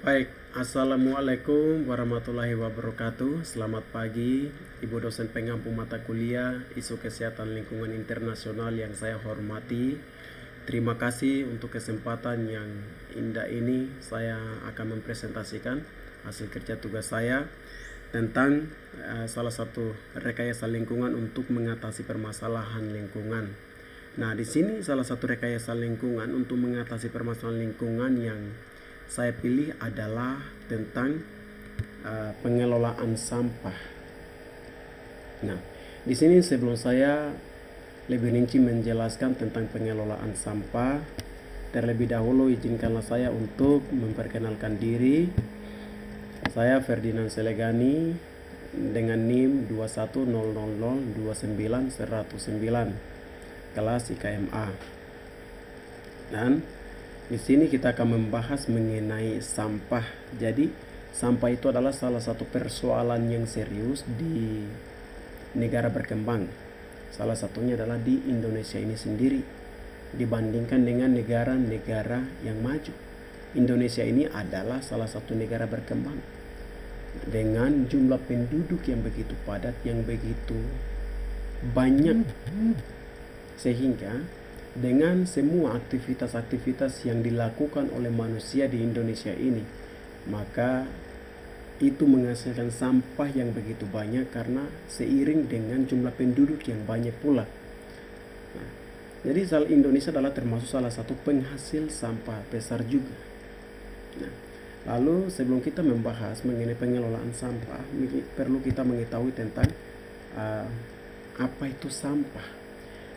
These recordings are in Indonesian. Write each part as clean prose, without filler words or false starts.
Baik, Assalamualaikum warahmatullahi wabarakatuh. Selamat pagi, Ibu dosen pengampu mata kuliah Isu Kesehatan Lingkungan Internasional yang saya hormati. Terima kasih untuk kesempatan yang indah ini. Saya akan mempresentasikan hasil kerja tugas saya tentang salah satu rekayasa lingkungan untuk mengatasi permasalahan lingkungan. Nah, di sini salah satu rekayasa lingkungan untuk mengatasi permasalahan lingkungan yang saya pilih adalah tentang pengelolaan sampah. Nah, di sini sebelum saya lebih rinci menjelaskan tentang pengelolaan sampah, terlebih dahulu izinkanlah saya untuk memperkenalkan diri. Saya Ferdinand Selegani dengan NIM 2100029 kelas IKMA. Dan di sini kita akan membahas mengenai sampah. Jadi, sampah itu adalah salah satu persoalan yang serius di negara berkembang. Salah satunya adalah di Indonesia ini sendiri dibandingkan dengan negara-negara yang maju. Indonesia ini adalah salah satu negara berkembang dengan jumlah penduduk yang begitu padat, yang begitu banyak, sehingga dengan semua aktivitas-aktivitas yang dilakukan oleh manusia di Indonesia ini, maka itu menghasilkan sampah yang begitu banyak karena seiring dengan jumlah penduduk yang banyak pula. Nah, jadi Indonesia adalah termasuk salah satu penghasil sampah besar juga. Nah, lalu sebelum kita membahas mengenai pengelolaan sampah, perlu kita mengetahui tentang apa itu sampah.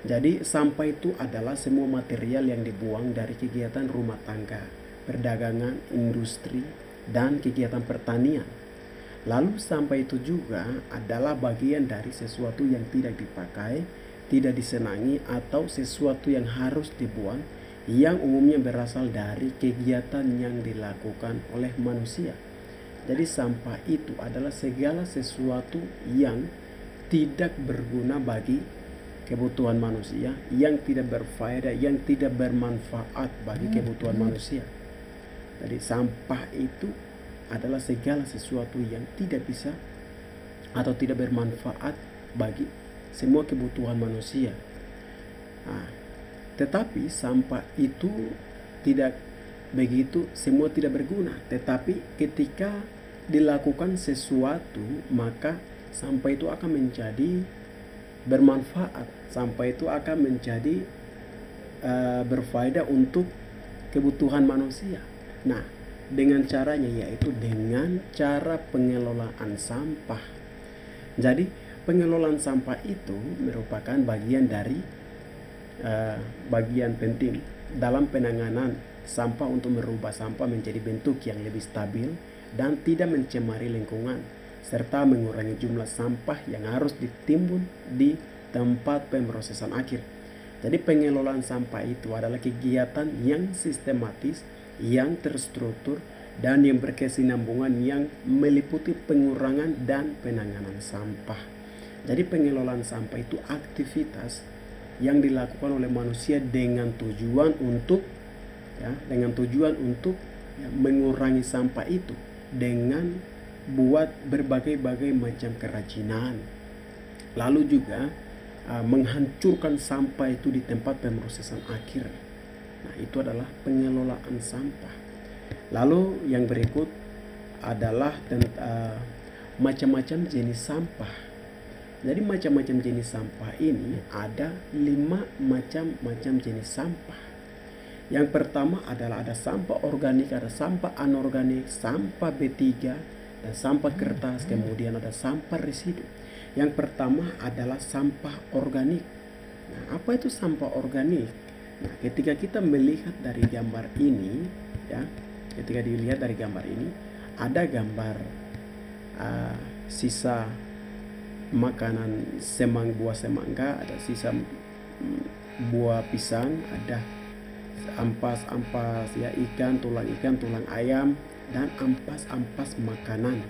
Jadi sampah itu adalah semua material yang dibuang dari kegiatan rumah tangga, perdagangan, industri, dan kegiatan pertanian. Lalu sampah itu juga adalah bagian dari sesuatu yang tidak dipakai, tidak disenangi, atau sesuatu yang harus dibuang yang umumnya berasal dari kegiatan yang dilakukan oleh manusia. Jadi sampah itu adalah segala sesuatu yang tidak berguna bagi kebutuhan manusia, yang tidak berfaedah, yang tidak bermanfaat bagi kebutuhan manusia. Jadi sampah itu adalah segala sesuatu yang tidak bisa atau tidak bermanfaat bagi semua kebutuhan manusia. Nah, tetapi sampah itu tidak begitu, semua tidak berguna. Tetapi ketika dilakukan sesuatu, maka sampah itu akan menjadi bermanfaat. Sampah itu akan menjadi berfaedah untuk kebutuhan manusia. Nah, dengan caranya yaitu dengan cara pengelolaan sampah. Jadi pengelolaan sampah itu merupakan bagian dari bagian penting dalam penanganan sampah untuk merubah sampah menjadi bentuk yang lebih stabil dan tidak mencemari lingkungan, serta mengurangi jumlah sampah yang harus ditimbun di tempat pemrosesan akhir. Jadi pengelolaan sampah itu adalah kegiatan yang sistematis, yang terstruktur, dan yang berkesinambungan yang meliputi pengurangan dan penanganan sampah. Jadi pengelolaan sampah itu aktivitas yang dilakukan oleh manusia dengan tujuan untuk mengurangi sampah itu dengan buat berbagai-bagai macam kerajinan. Lalu juga menghancurkan sampah itu di tempat pemrosesan akhir. Nah, itu adalah pengelolaan sampah. Lalu yang berikut adalah macam-macam jenis sampah. Jadi macam-macam jenis sampah ini ada 5 macam jenis sampah. Yang pertama adalah ada sampah organik, ada sampah anorganik, sampah B3, dan sampah kertas, kemudian ada sampah residu. Yang pertama adalah sampah organik. Nah, apa itu sampah organik? Nah, ketika kita melihat dari gambar ini, ketika dilihat dari gambar ini, ada gambar sisa makanan buah semangka, ada sisa buah pisang, ada ampas-ampas ikan, tulang ayam, dan ampas-ampas makanan.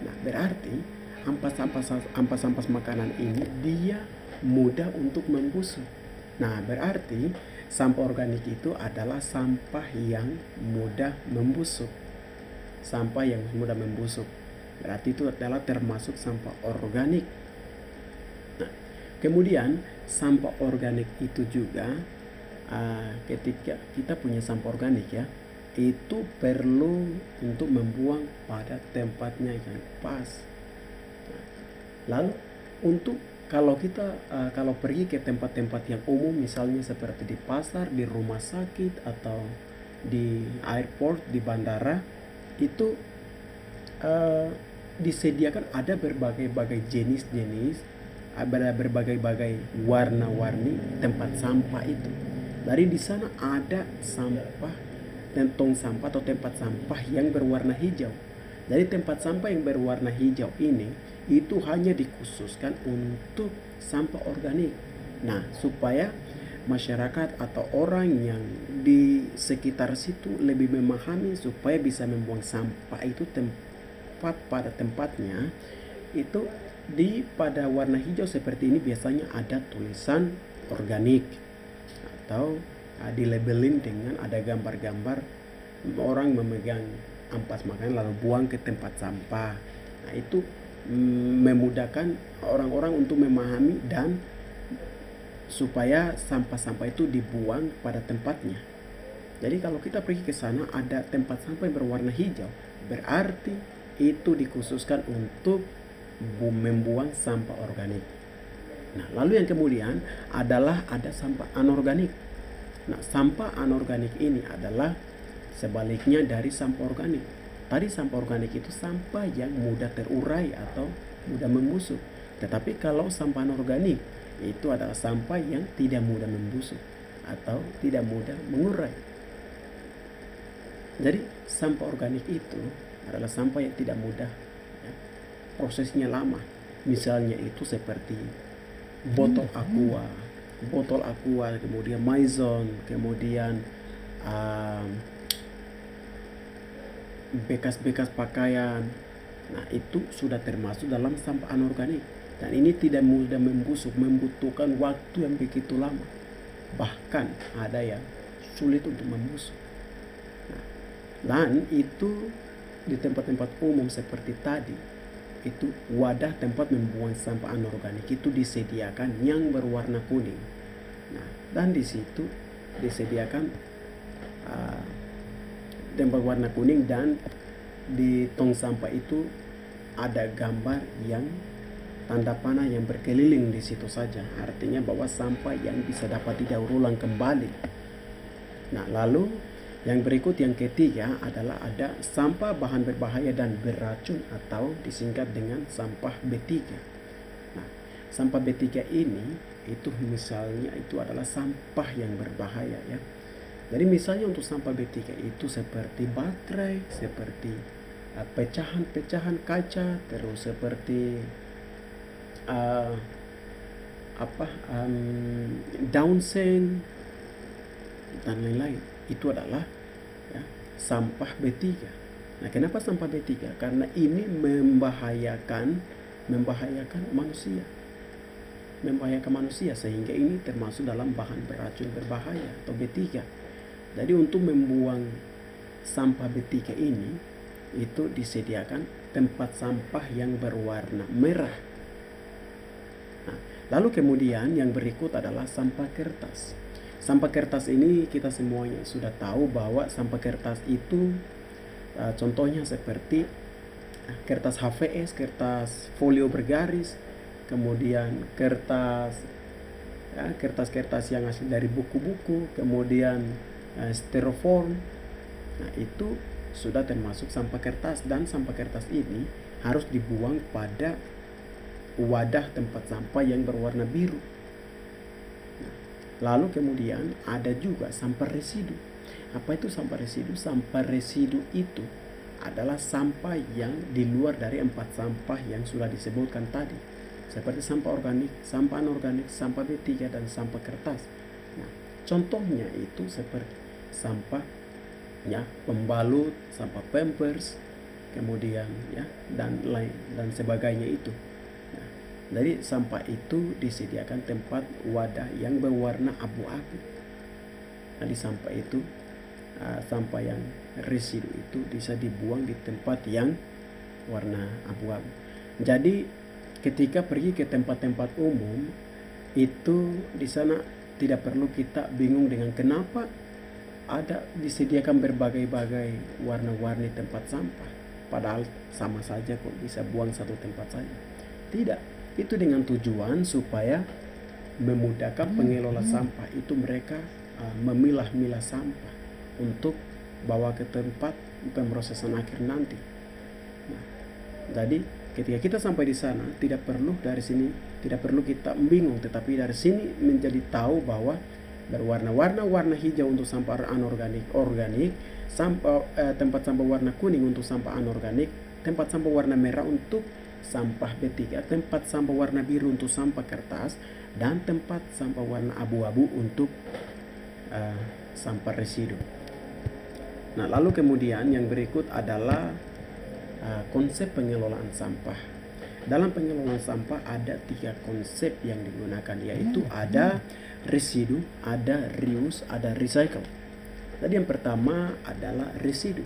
Nah, berarti ampas-ampas makanan ini dia mudah untuk membusuk. Nah, berarti sampah organik itu adalah sampah yang mudah membusuk. sampah yang mudah membusuk. Berarti itu adalah termasuk sampah organik. Nah, kemudian sampah organik itu juga ketika kita punya sampah organik ya, itu perlu untuk membuang pada tempatnya yang pas. Nah, lalu untuk kalau kita kalau pergi ke tempat-tempat yang umum, misalnya seperti di pasar, di rumah sakit, atau di airport, di bandara, itu disediakan ada berbagai-bagai jenis-jenis, ada berbagai-bagai warna-warni tempat sampah itu. Dari di sana ada sampah dan tong sampah atau tempat sampah yang berwarna hijau. Dari tempat sampah yang berwarna hijau ini itu hanya dikhususkan untuk sampah organik. Nah, supaya masyarakat atau orang yang di sekitar situ lebih memahami supaya bisa membuang sampah itu tepat pada tempatnya, itu di pada warna hijau seperti ini biasanya ada tulisan organik, atau di labelin dengan ada gambar-gambar orang memegang ampas makanan lalu buang ke tempat sampah. Nah, itu memudahkan orang-orang untuk memahami dan supaya sampah-sampah itu dibuang pada tempatnya. Jadi kalau kita pergi ke sana ada tempat sampah yang berwarna hijau, berarti itu dikhususkan untuk membuang sampah organik. Nah, lalu yang kemudian adalah ada sampah anorganik. Nah, sampah anorganik ini adalah sebaliknya dari sampah organik. Tadi sampah organik itu sampah yang mudah terurai atau mudah membusuk. Tetapi kalau sampah anorganik itu adalah sampah yang tidak mudah membusuk atau tidak mudah mengurai. Jadi sampah organik itu adalah sampah yang tidak mudah, ya, prosesnya lama. Misalnya itu seperti botol aqua, kemudian maison, kemudian bekas-bekas pakaian. Nah, itu sudah termasuk dalam sampah anorganik. Dan ini tidak mudah membusuk, membutuhkan waktu yang begitu lama. Bahkan ada yang sulit untuk membusuk. Nah, dan itu di tempat-tempat umum seperti tadi, itu wadah tempat membuang sampah anorganik itu disediakan yang berwarna kuning. Nah, dan di situ disediakan tempat warna kuning, dan di tong sampah itu ada gambar yang tanda panah yang berkeliling di situ saja. Artinya bahwa sampah yang bisa dapat didaur ulang kembali. Nah, lalu yang berikut yang ketiga adalah ada sampah bahan berbahaya dan beracun atau disingkat dengan sampah B3. Nah, sampah B3 ini itu misalnya itu adalah sampah yang berbahaya ya. Jadi misalnya untuk sampah B3 itu seperti baterai, seperti pecahan-pecahan kaca, terus seperti daun sen dan lain-lain. Itu adalah ya, sampah B3. Nah, kenapa sampah B3? Karena ini membahayakan manusia sehingga ini termasuk dalam bahan beracun berbahaya atau B3. Jadi untuk membuang sampah B3 ini itu disediakan tempat sampah yang berwarna merah. Nah, lalu kemudian yang berikut adalah sampah kertas. Sampah kertas ini kita semuanya sudah tahu bahwa sampah kertas itu contohnya seperti kertas HVS, kertas folio bergaris, kemudian kertas-kertas yang hasil dari buku-buku, kemudian styrofoam. Nah, itu sudah termasuk sampah kertas, dan sampah kertas ini harus dibuang pada wadah tempat sampah yang berwarna biru. Nah, lalu kemudian ada juga sampah residu. Apa itu sampah residu? Sampah residu itu adalah sampah yang di luar dari 4 sampah yang sudah disebutkan tadi, seperti sampah organik, sampah anorganik, sampah B3, dan sampah kertas. Nah, contohnya itu seperti sampah ya pembalut, sampah pampers, kemudian ya dan lain dan sebagainya itu. Nah, dari sampah itu disediakan tempat wadah yang berwarna abu-abu. Nah, di sampah itu sampah yang residu itu bisa dibuang di tempat yang warna abu-abu. Jadi ketika pergi ke tempat-tempat umum itu di sana tidak perlu kita bingung dengan kenapa ada disediakan berbagai-bagai warna-warni tempat sampah. Padahal sama saja kok, bisa buang satu tempat saja. Tidak, itu dengan tujuan supaya memudahkan pengelola sampah itu mereka memilah-milah sampah untuk bawa ke tempat pemrosesan akhir nanti. Nah, jadi ketika kita sampai di sana tidak perlu kita bingung, tetapi dari sini menjadi tahu bahwa berwarna-warna, warna hijau untuk sampah anorganik, tempat sampah warna kuning untuk sampah anorganik, tempat sampah warna merah untuk sampah B3, tempat sampah warna biru untuk sampah kertas, dan tempat sampah warna abu-abu untuk sampah residu. Nah, lalu kemudian yang berikut adalah konsep pengelolaan sampah. Dalam pengelolaan sampah ada 3 konsep yang digunakan, yaitu ada residu, ada reuse, ada recycle. Jadi yang pertama adalah residu.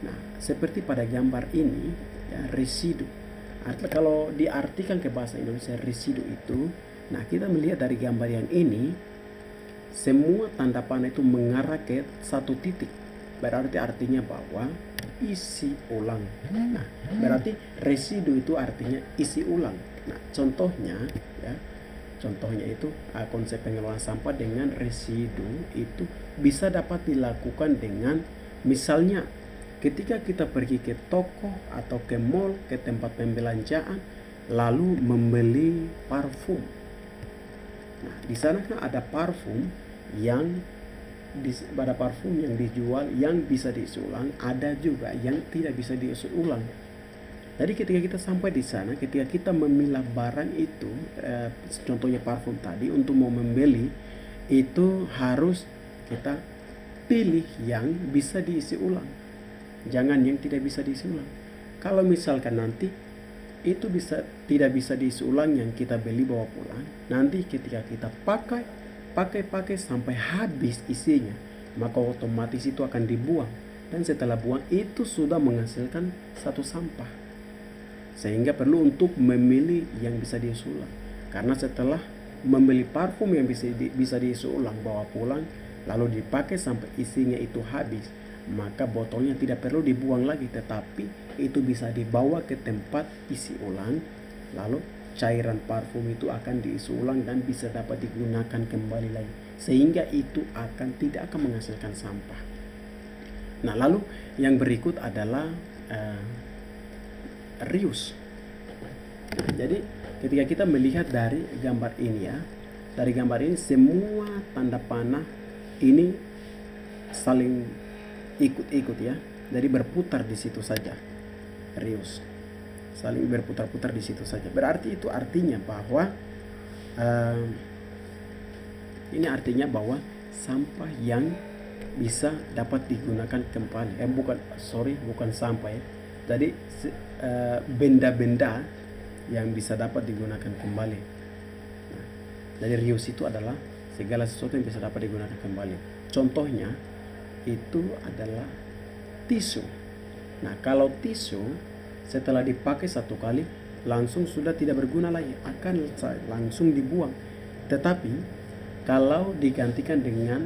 Nah, seperti pada gambar ini, ya, residu. Artinya kalau diartikan ke bahasa Indonesia residu itu, nah kita melihat dari gambar yang ini, semua tanda panah itu mengarah ke satu titik. Berarti artinya bahwa isi ulang. Nah, berarti residu itu artinya isi ulang. Nah, contohnya itu konsep pengelolaan sampah dengan residu itu bisa dapat dilakukan dengan misalnya ketika kita pergi ke toko atau ke mall, ke tempat pembelanjaan, lalu membeli parfum. Nah, di sana kan ada parfum yang dijual yang bisa diisi ulang, ada juga yang tidak bisa diisi ulang. Jadi ketika kita sampai di sana, ketika kita memilah barang itu, contohnya parfum tadi, untuk mau membeli itu harus kita pilih yang bisa diisi ulang, jangan yang tidak bisa diisi ulang. Kalau misalkan nanti itu tidak bisa diisi ulang yang kita beli bawa pulang, nanti ketika kita pakai sampai habis isinya, maka otomatis itu akan dibuang, dan setelah buang itu sudah menghasilkan satu sampah, sehingga perlu untuk memilih yang bisa diisi ulang. Karena setelah membeli parfum yang bisa diisi ulang bawa pulang lalu dipakai sampai isinya itu habis, maka botolnya tidak perlu dibuang lagi, tetapi itu bisa dibawa ke tempat isi ulang, lalu cairan parfum itu akan diisi ulang dan bisa dapat digunakan kembali lagi, sehingga itu tidak akan menghasilkan sampah. Nah, lalu yang berikut adalah reuse. Nah, jadi ketika kita melihat dari gambar ini semua tanda panah ini saling ikut-ikut, ya, jadi berputar di situ saja. Reuse saling berputar-putar di situ saja. Berarti itu artinya bahwa ini artinya bahwa sampah yang bisa dapat digunakan kembali, bukan sampah, ya. Jadi benda-benda yang bisa dapat digunakan kembali. Nah, jadi reuse itu adalah segala sesuatu yang bisa dapat digunakan kembali. Contohnya itu adalah tisu. Nah, kalau tisu setelah dipakai satu kali langsung sudah tidak berguna lagi, akan langsung dibuang. Tetapi kalau digantikan dengan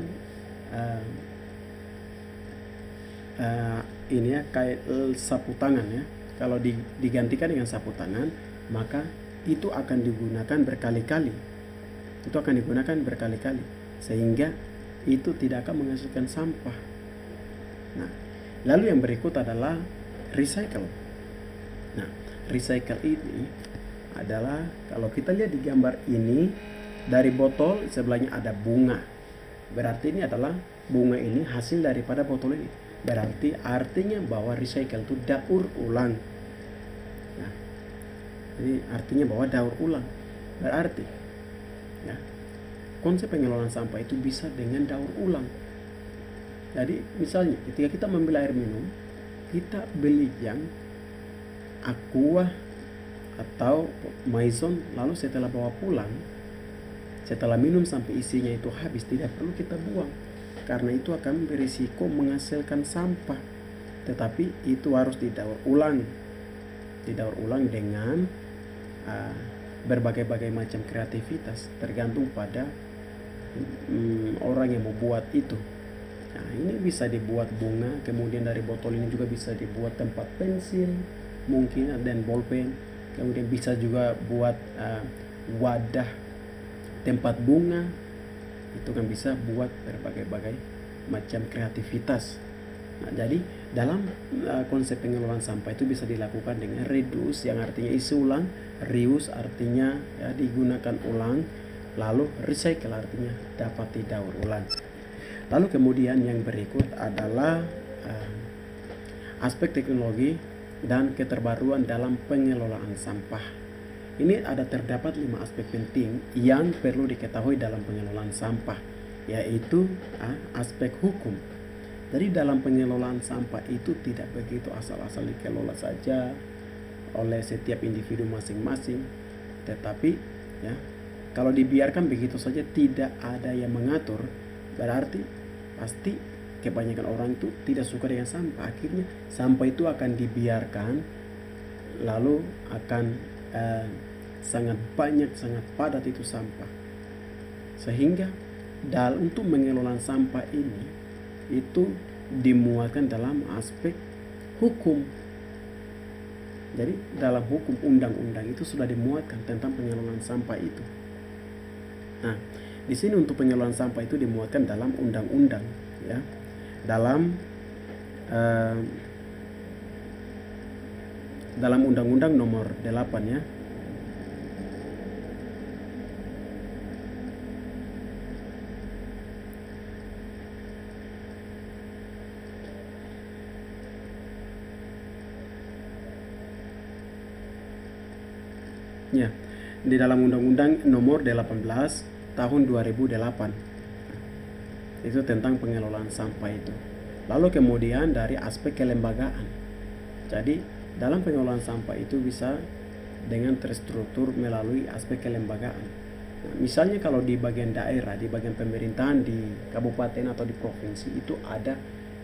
kayak sapu tangan, ya, kalau digantikan dengan sapu tangan, maka itu akan digunakan berkali-kali. Sehingga itu tidak akan menghasilkan sampah. Nah, lalu yang berikut adalah recycle. Nah, recycle ini adalah kalau kita lihat di gambar ini, dari botol sebelahnya ada bunga. Berarti ini adalah bunga ini hasil daripada botol ini. Berarti artinya bahwa recycle itu daur ulang. Nah, jadi artinya bahwa daur ulang. Berarti, ya, konsep pengelolaan sampah itu bisa dengan daur ulang. Jadi misalnya ketika kita membeli air minum, kita beli yang Aqua atau Maison, lalu setelah bawa pulang, setelah minum sampai isinya itu habis, tidak perlu kita buang, karena itu akan berisiko menghasilkan sampah. tetapi itu harus didaur ulang dengan berbagai-bagai macam kreativitas, tergantung pada orang yang mau buat itu. Nah, ini bisa dibuat bunga, kemudian dari botol ini juga bisa dibuat tempat pensil mungkin dan bolpen, kemudian bisa juga buat wadah tempat bunga. Itu kan bisa buat berbagai-bagai macam kreativitas. Nah, jadi dalam konsep pengelolaan sampah itu bisa dilakukan dengan reduce yang artinya isi ulang, reuse artinya ya, digunakan ulang, lalu recycle artinya dapat didaur ulang. Lalu kemudian yang berikut adalah aspek teknologi dan keterbaruan dalam pengelolaan sampah. Ini terdapat 5 aspek penting yang perlu diketahui dalam pengelolaan sampah, yaitu aspek hukum. Jadi dalam pengelolaan sampah itu tidak begitu asal-asal dikelola saja oleh setiap individu masing-masing, tetapi ya kalau dibiarkan begitu saja tidak ada yang mengatur, berarti pasti kebanyakan orang itu tidak suka dengan sampah. Akhirnya sampah itu akan dibiarkan, lalu akan sangat banyak, sangat padat itu sampah. Sehingga untuk mengelola sampah ini itu dimuatkan dalam aspek hukum. Jadi dalam hukum undang-undang itu sudah dimuatkan tentang pengelolaan sampah itu. Nah, di sini untuk pengelolaan sampah itu dimuatkan dalam undang-undang, ya, dalam undang-undang nomor 8 ya. Ya, di dalam undang-undang nomor 18 tahun 2008 itu tentang pengelolaan sampah itu. Lalu kemudian dari aspek kelembagaan. Jadi dalam pengelolaan sampah itu bisa dengan terstruktur melalui aspek kelembagaan. Nah, misalnya kalau di bagian daerah, di bagian pemerintahan di kabupaten atau di provinsi itu ada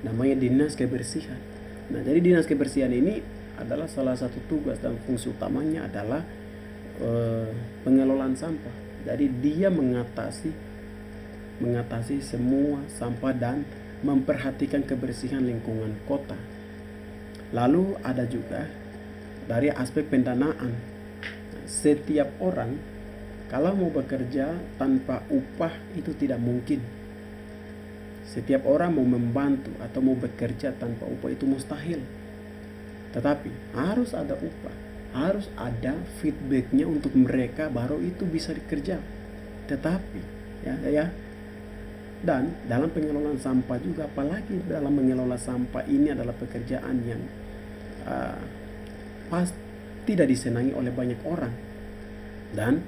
namanya dinas kebersihan. Nah, jadi dinas kebersihan ini adalah salah satu tugas dan fungsi utamanya adalah pengelolaan sampah. Jadi dia mengatasi semua sampah dan memperhatikan kebersihan lingkungan kota. Lalu ada juga dari aspek pendanaan. Setiap orang kalau mau bekerja tanpa upah itu tidak mungkin. Setiap orang mau membantu atau mau bekerja tanpa upah itu mustahil. Tetapi harus ada upah, harus ada feedbacknya untuk mereka, baru itu bisa dikerja. Tetapi ya dan dalam pengelolaan sampah juga, apalagi dalam mengelola sampah ini adalah pekerjaan yang tidak disenangi oleh banyak orang dan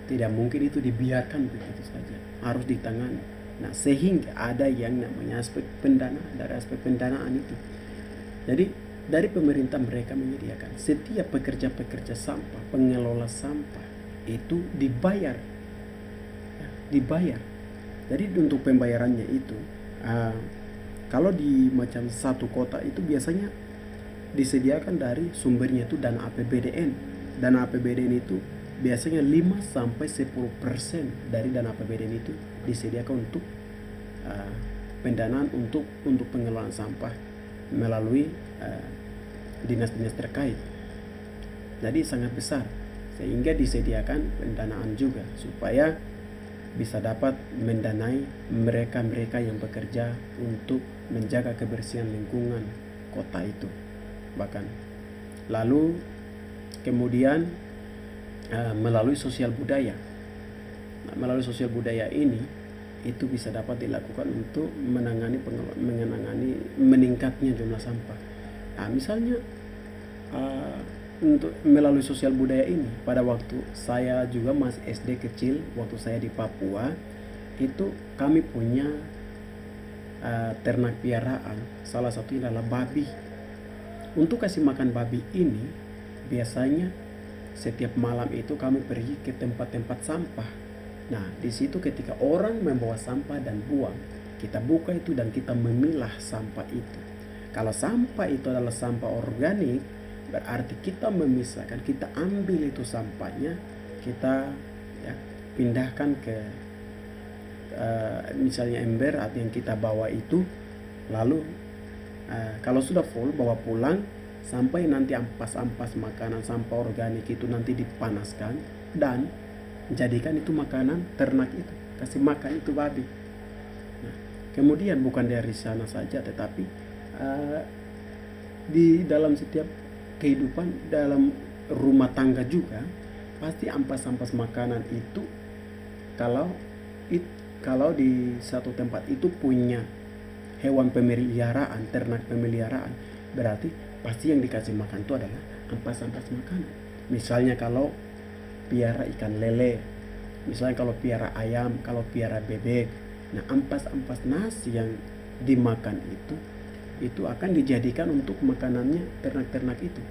tidak mungkin itu dibiarkan begitu saja, harus ditangani. Nah, sehingga ada yang namanya aspek pendanaan. Dari aspek pendanaan itu, jadi dari pemerintah mereka menyediakan setiap pekerja-pekerja sampah, pengelola sampah itu dibayar. Jadi untuk pembayarannya itu kalau di macam satu kota itu biasanya disediakan dari sumbernya itu dana APBDN. Dana APBDN itu biasanya 5-10% dari dana APBDN itu disediakan untuk pendanaan untuk pengelolaan sampah melalui dinas-dinas terkait. Jadi sangat besar, sehingga disediakan pendanaan juga supaya bisa dapat mendanai mereka-mereka yang bekerja untuk menjaga kebersihan lingkungan kota itu bahkan. Lalu kemudian melalui sosial budaya. Nah, melalui sosial budaya ini itu bisa dapat dilakukan untuk menangani meningkatnya jumlah sampah. Nah, misalnya untuk melalui sosial budaya ini, pada waktu saya juga masih SD kecil, waktu saya di Papua itu kami punya ternak piaraan, salah satunya adalah babi. Untuk kasih makan babi ini biasanya setiap malam itu kami pergi ke tempat-tempat sampah. Nah, di situ ketika orang membawa sampah dan buang, kita buka itu dan kita memilah sampah itu. Kalau sampah itu adalah sampah organik, berarti kita memisahkan, kita ambil itu sampahnya, kita ya pindahkan ke misalnya ember atau yang kita bawa itu, lalu kalau sudah full bawa pulang, sampai nanti ampas-ampas makanan sampah organik itu nanti dipanaskan dan jadikan itu makanan ternak itu, kasih makan itu babi. Nah, kemudian bukan dari sana saja, tetapi di dalam setiap kehidupan dalam rumah tangga juga pasti ampas-ampas makanan itu, kalau kalau di satu tempat itu punya hewan pemeliharaan, ternak pemeliharaan, berarti pasti yang dikasih makan itu adalah ampas-ampas makanan. Misalnya kalau piara ikan lele, misalnya kalau piara ayam, kalau piara bebek, nah ampas-ampas nasi yang dimakan itu akan dijadikan untuk makanannya ternak-ternak itu.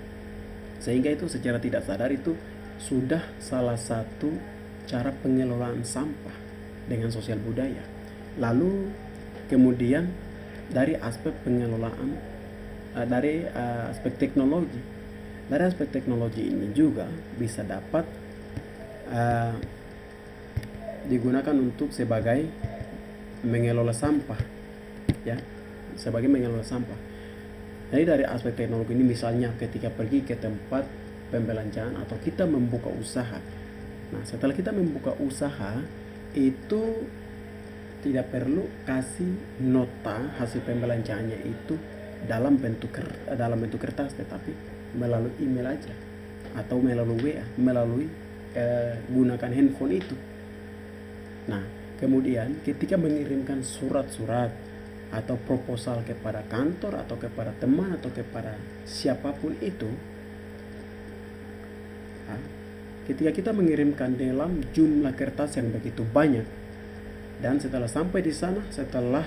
Sehingga itu secara tidak sadar itu sudah salah satu cara pengelolaan sampah dengan sosial budaya. Lalu kemudian dari aspek pengelolaan, dari aspek teknologi, ini juga bisa dapat digunakan untuk sebagai mengelola sampah, ya, sebagai mengelola sampah. Jadi dari aspek teknologi ini, misalnya ketika pergi ke tempat pembelanjaan atau kita membuka usaha. Nah, setelah kita membuka usaha itu tidak perlu kasih nota hasil pembelanjaannya itu dalam bentuk kertas, tetapi melalui email aja atau melalui WA, melalui gunakan handphone itu. Nah, kemudian ketika mengirimkan surat-surat atau proposal kepada kantor atau kepada teman atau kepada siapapun itu, ketika kita mengirimkan dalam jumlah kertas yang begitu banyak, dan setelah sampai di sana, setelah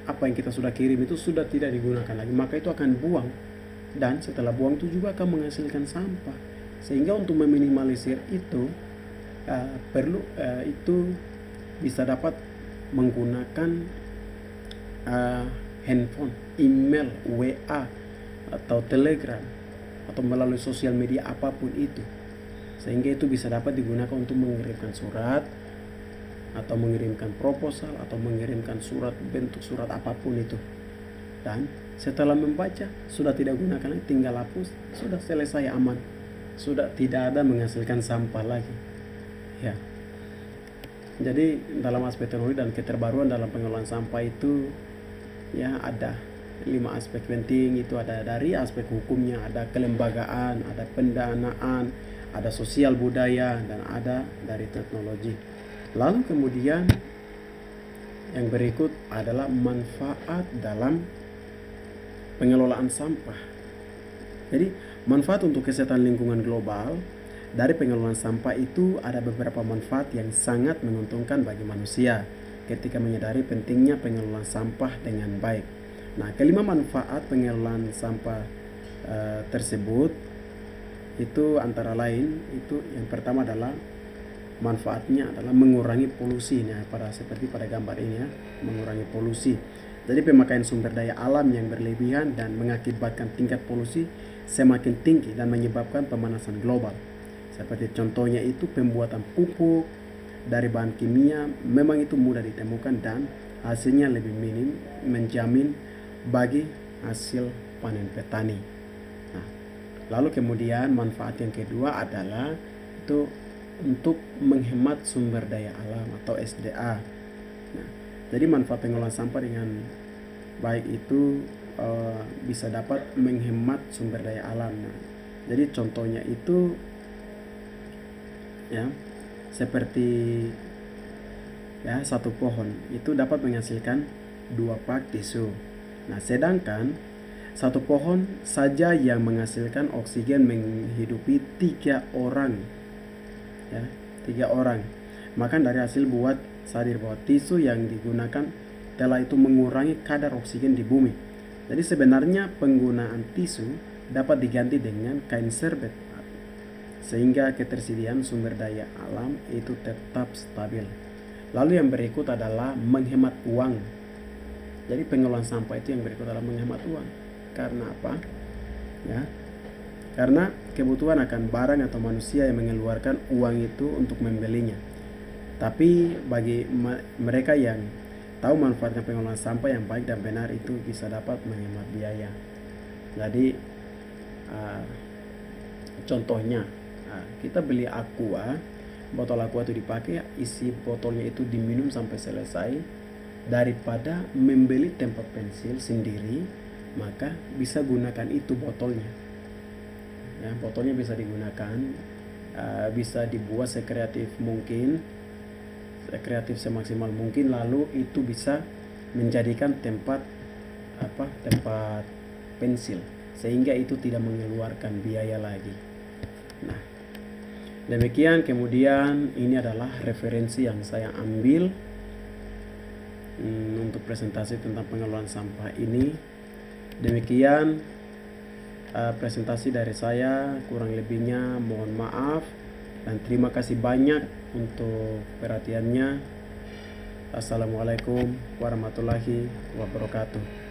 apa yang kita sudah kirim itu sudah tidak digunakan lagi, maka itu akan buang, dan setelah buang itu juga akan menghasilkan sampah. Sehingga untuk meminimalisir itu perlu itu bisa dapat menggunakan handphone, email, WA atau Telegram atau melalui sosial media apapun itu, sehingga itu bisa dapat digunakan untuk mengirimkan surat atau mengirimkan proposal atau mengirimkan surat, bentuk surat apapun itu. Dan setelah membaca sudah tidak gunakan lagi, tinggal hapus, sudah selesai, aman, sudah tidak ada menghasilkan sampah lagi, ya. Jadi dalam aspek teknologi dan keterbaruan dalam pengelolaan sampah itu, ya, ada 5 aspek penting. Itu ada dari aspek hukumnya, ada kelembagaan, ada pendanaan, ada sosial budaya, dan ada dari teknologi. Lalu kemudian yang berikut adalah manfaat dalam pengelolaan sampah. Jadi manfaat untuk kesehatan lingkungan global dari pengelolaan sampah itu ada beberapa manfaat yang sangat menguntungkan bagi manusia ketika menyadari pentingnya pengelolaan sampah dengan baik. Nah, kelima manfaat pengelolaan sampah tersebut itu antara lain, itu yang pertama adalah manfaatnya adalah mengurangi polusi. Nah, seperti pada gambar ini, ya, mengurangi polusi. Jadi pemakaian sumber daya alam yang berlebihan dan mengakibatkan tingkat polusi semakin tinggi dan menyebabkan pemanasan global. Seperti contohnya itu pembuatan pupuk dari bahan kimia memang itu mudah ditemukan dan hasilnya lebih minim, menjamin bagi hasil panen petani. Nah, lalu kemudian manfaat yang kedua adalah itu untuk menghemat sumber daya alam atau SDA. Nah, jadi manfaat pengelolaan sampah dengan baik itu bisa dapat menghemat sumber daya alam. Nah, jadi contohnya itu, ya, seperti, ya, satu pohon itu dapat menghasilkan 2 pak tisu. Nah, sedangkan satu pohon saja yang menghasilkan oksigen menghidupi 3 orang, ya, 3 orang. Maka dari hasil buat sadar bahwa tisu yang digunakan telah itu mengurangi kadar oksigen di bumi. Jadi sebenarnya penggunaan tisu dapat diganti dengan kain serbet, sehingga ketersediaan sumber daya alam itu tetap stabil. Lalu yang berikut adalah menghemat uang. Jadi pengelolaan sampah itu yang berikut adalah menghemat uang. Karena apa? Ya, karena kebutuhan akan barang atau manusia yang mengeluarkan uang itu untuk membelinya. Tapi bagi mereka yang tahu manfaatnya pengelolaan sampah yang baik dan benar, itu bisa dapat menghemat biaya. Jadi contohnya, kita beli aqua, botol aqua itu dipakai, isi botolnya itu diminum sampai selesai, daripada membeli tempat pensil sendiri, maka bisa gunakan itu botolnya. Ya, botolnya bisa digunakan, bisa dibuat sekreatif mungkin, sekreatif semaksimal mungkin, lalu itu bisa menjadikan tempat pensil, sehingga itu tidak mengeluarkan biaya lagi. Nah, demikian. Kemudian ini adalah referensi yang saya ambil untuk presentasi tentang pengelolaan sampah ini. Demikian presentasi dari saya, kurang lebihnya mohon maaf dan terima kasih banyak untuk perhatiannya. Assalamualaikum warahmatullahi wabarakatuh.